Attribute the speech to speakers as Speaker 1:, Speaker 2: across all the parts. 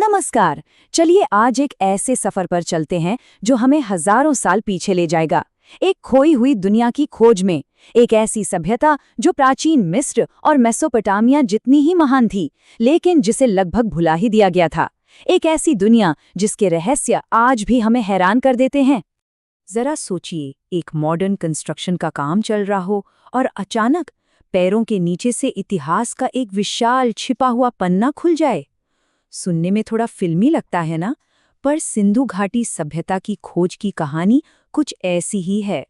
Speaker 1: नमस्कार। चलिए आज एक ऐसे सफर पर चलते हैं जो हमें हजारों साल पीछे ले जाएगा। एक खोई हुई दुनिया की खोज में। एक ऐसी सभ्यता जो प्राचीन मिस्र और मेसोपोटामिया जितनी ही महान थी, लेकिन जिसे लगभग भुला ही दिया गया था। एक ऐसी दुनिया जिसके रहस्य आज भी हमें हैरान कर देते हैं। जरा सोचिए, एक मॉडर्न कंस्ट्रक्शन का काम चल रहा हो और अचानक पैरों के नीचे से इतिहास का एक विशाल छिपा हुआ पन्ना खुल जाए। सुनने में थोड़ा फिल्मी लगता है ना, पर सिंधु घाटी सभ्यता की खोज की कहानी कुछ ऐसी ही है।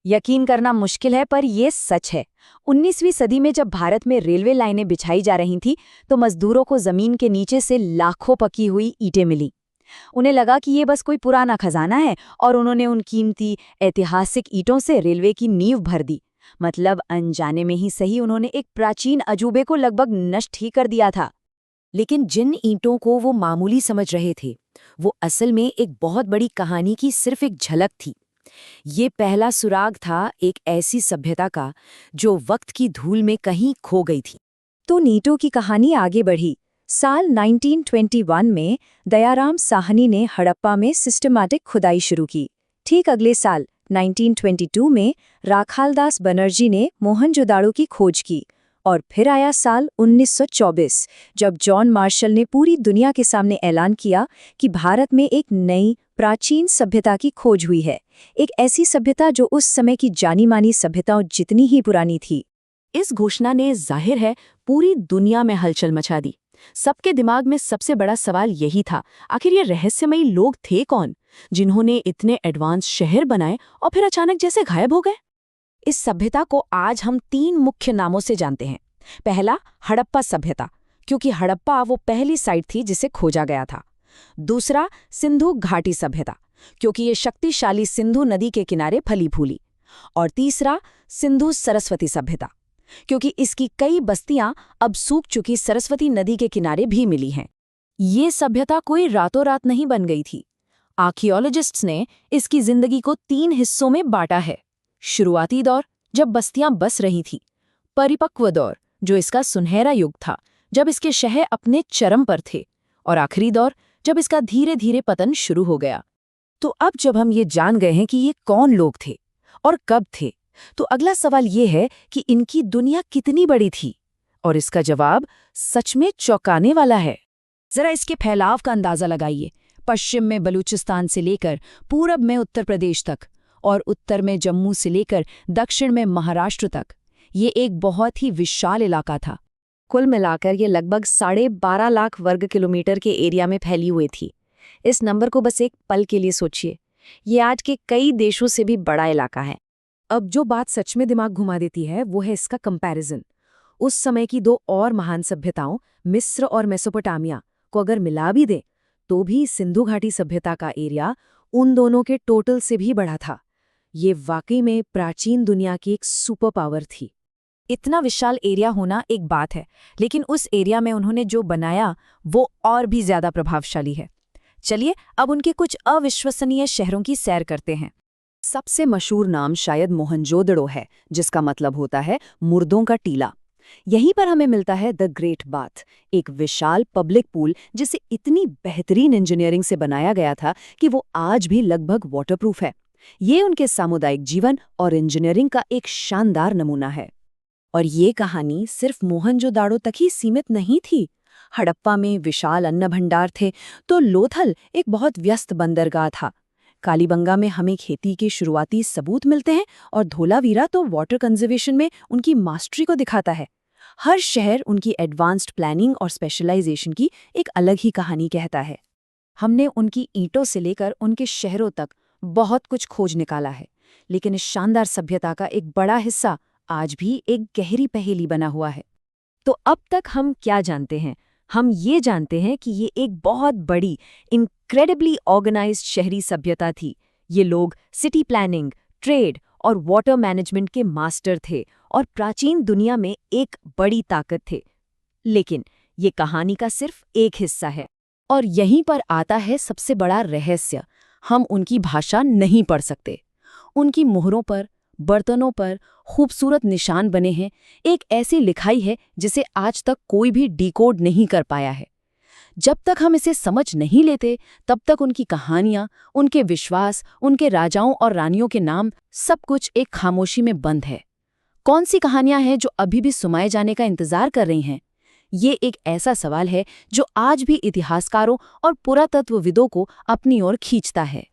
Speaker 1: यकीन करना मुश्किल है, पर यह सच है। 19वीं सदी में जब भारत में रेलवे लाइनें बिछाई जा रही थी, तो मजदूरों को जमीन के नीचे से लाखों पकी हुई ईंटें मिली। उन्हें लगा कि ये बस कोई पुराना खजाना है, और उन्होंने उन कीमती ऐतिहासिक ईंटों से रेलवे की नींव भर दी। मतलब अनजाने में ही सही, उन्होंने एक प्राचीन अजूबे को लगभग नष्ट ही कर दिया था। लेकिन जिन ईंटों को वो मामूली समझ रहे थे, वो असल में एक बहुत बड़ी कहानी की सिर्फ एक झलक थी। ये पहला सुराग था एक ऐसी सभ्यता का जो वक्त की धूल में कहीं खो गई थी। तो ईंटों की कहानी आगे बढ़ी। साल 1921 में दयाराम साहनी ने हड़प्पा में सिस्टमैटिक खुदाई शुरू की। ठीक अगले साल 1922 में राखालदास बनर्जी ने मोहनजोदाड़ो की खोज की। और फिर आया साल 1924, जब जॉन मार्शल ने पूरी दुनिया के सामने ऐलान किया कि भारत में एक नई प्राचीन सभ्यता की खोज हुई है। एक ऐसी सभ्यता जो उस समय की जानी मानी सभ्यताओं जितनी ही पुरानी थी। इस घोषणा ने जाहिर है पूरी दुनिया में हलचल मचा दी। सबके दिमाग में सबसे बड़ा सवाल यही था, आखिर ये रहस्यमयी लोग थे कौन, जिन्होंने इतने एडवांस शहर बनाए और फिर अचानक जैसे गायब हो गए। इस सभ्यता को आज हम 3 मुख्य नामों से जानते हैं। पहला, हड़प्पा सभ्यता, क्योंकि हड़प्पा वो पहली साइट थी जिसे खोजा गया था। दूसरा, सिंधु घाटी सभ्यता, क्योंकि ये शक्तिशाली सिंधु नदी के किनारे फली फूली। और तीसरा, सिंधु सरस्वती सभ्यता, क्योंकि इसकी कई बस्तियां अब सूख चुकी सरस्वती नदी के किनारे भी मिली हैं। ये सभ्यता कोई रातों रात नहीं बन गई थी। आर्कियोलॉजिस्ट्स ने इसकी जिंदगी को 3 हिस्सों में बांटा है। शुरुआती दौर, जब बस्तियां बस रही थी। परिपक्व दौर, जो इसका सुनहरा युग था, जब इसके शहर अपने चरम पर थे। और आखिरी दौर, जब इसका धीरे धीरे पतन शुरू हो गया। तो अब जब हम ये जान गए हैं कि ये कौन लोग थे और कब थे, तो अगला सवाल ये है कि इनकी दुनिया कितनी बड़ी थी। और इसका जवाब सच में चौंकाने वाला है। जरा इसके फैलाव का अंदाजा लगाइए। पश्चिम में बलूचिस्तान से लेकर पूरब में उत्तर प्रदेश तक, और उत्तर में जम्मू से लेकर दक्षिण में महाराष्ट्र तक। ये एक बहुत ही विशाल इलाका था। कुल मिलाकर ये लगभग 12.5 लाख वर्ग किलोमीटर के एरिया में फैली हुई थी। इस नंबर को बस एक पल के लिए सोचिए। ये आज के कई देशों से भी बड़ा इलाका है। अब जो बात सच में दिमाग घुमा देती है, वो है इसका कंपैरिजन। उस समय की 2 और महान सभ्यताओं, मिस्र और मेसोपोटामिया, को अगर मिला भी दे, तो भी सिंधु घाटी सभ्यता का एरिया उन दोनों के टोटल से भी बड़ा था। ये वाकई में प्राचीन दुनिया की एक सुपर पावर थी। इतना विशाल एरिया होना एक बात है, लेकिन उस एरिया में उन्होंने जो बनाया वो और भी ज्यादा प्रभावशाली है। चलिए अब उनके कुछ अविश्वसनीय शहरों की सैर करते हैं। सबसे मशहूर नाम शायद मोहनजोदड़ो है, जिसका मतलब होता है मुर्दों का टीला। यहीं पर हमें मिलता है द ग्रेट बाथ, एक विशाल पब्लिक पूल जिसे इतनी बेहतरीन इंजीनियरिंग से बनाया गया था कि वो आज भी लगभग वाटरप्रूफ है। ये उनके सामुदायिक जीवन और इंजीनियरिंग का एक शानदार नमूना है। और ये कहानी सिर्फ मोहनजोदाड़ो तक ही सीमित नहीं थी। हड़प्पा में विशाल अन्न भंडार थे, तो लोथल एक बहुत व्यस्त बंदरगाह था। कालीबंगा में हमें खेती के शुरुआती सबूत मिलते हैं, और धोलावीरा तो वाटर कंजर्वेशन में उनकी मास्टरी को दिखाता है। हर शहर उनकी एडवांस्ड प्लानिंग और स्पेशलाइजेशन की एक अलग ही कहानी कहता है। हमने उनकी ईंटों से लेकर उनके शहरों तक बहुत कुछ खोज निकाला है, लेकिन इस शानदार सभ्यता का एक बड़ा हिस्सा आज भी एक गहरी पहेली बना हुआ है। तो अब तक हम क्या जानते हैं? हम ये जानते हैं कि ये एक बहुत बड़ी, इनक्रेडिबली ऑर्गेनाइज्ड शहरी सभ्यता थी। ये लोग सिटी प्लानिंग, ट्रेड और वाटर मैनेजमेंट के मास्टर थे और प्राचीन दुनिया में एक बड़ी ताकत थे। लेकिन ये कहानी का सिर्फ एक हिस्सा है। और यहीं पर आता है सबसे बड़ा रहस्य। हम उनकी भाषा नहीं पढ़ सकते। उनकी मुहरों पर, बर्तनों पर खूबसूरत निशान बने हैं। एक ऐसी लिखाई है जिसे आज तक कोई भी डिकोड नहीं कर पाया है।
Speaker 2: जब तक हम इसे समझ नहीं लेते, तब तक उनकी कहानियां, उनके विश्वास, उनके राजाओं और रानियों के नाम, सब कुछ एक खामोशी में बंद है। कौन सी कहानियां हैं जो अभी भी सुनाए जाने का इंतजार कर रही हैं? ये एक ऐसा सवाल है जो आज भी इतिहासकारों और पुरातत्वविदों को अपनी ओर खींचता है।